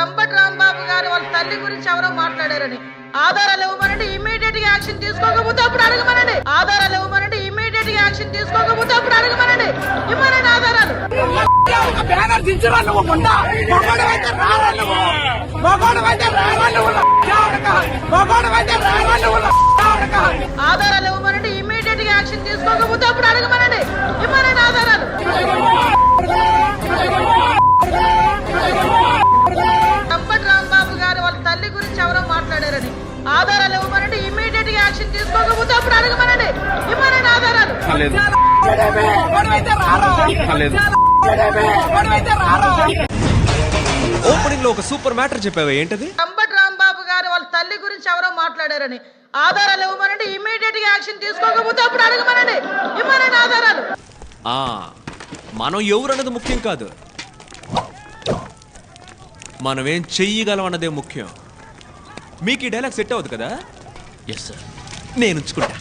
అంబటి రాంబాబు గారు వాళ్ళ తల్లి గురించి ఎవరో మాట్లాడారని ఆధారాలు ఇవ్వమనండి, ఇమీడియట్ గా యాక్షన్ తీసుకోకపోతే అప్పుడు అడగమనండి. ఆధారాలు ఇవ్వమనండి, ఇమీడియట్ గా యాక్షన్ తీసుకోకపోతే అప్పుడు అడగమనండి. ఇవ్వనండి ఆధారాలు. ఆధారాలు ఇవ్వమనండి, ఇమీడియట్ గా యాక్షన్ తీసుకోకపోతే అప్పుడు అడగమనండి. ఇవ్వనండి ఆధారాలు. అంబటి రాంబాబు గారు వాళ్ళ తల్లి గురించి ఎవరో మాట్లాడారని ఆధారాలు ఇవ్వమనండి, ఇమీడియట్ గా యాక్షన్ తీసుకోకపోతే అప్పుడు అడగమనండి. ఇవ్వనండి ఆధారాలు. ఓపెనింగ్ లో ఒక సూపర్ మ్యాటర్ చెప్పావా, ఏంటది? అంబటి రాంబాబు గారు వాళ్ళ తల్లి గురించి ఎవరో మాట్లాడారని ఆధారాలు ఇవ్వమనండి, ఇమీడియట్ గా యాక్షన్ తీసుకోకపోతే అప్పుడు అడగమనండి. ఇవ్వనండి ఆధారాలు. మనం ఎవరన్నది ముఖ్యం కాదు, మనం ఏం చెయ్యగలం అన్నదే ముఖ్యం. మీకు ఈ డైలాగ్ సెట్ అవ్వదు కదా? ఎస్ సార్, నేను ఉంచుకుంటా.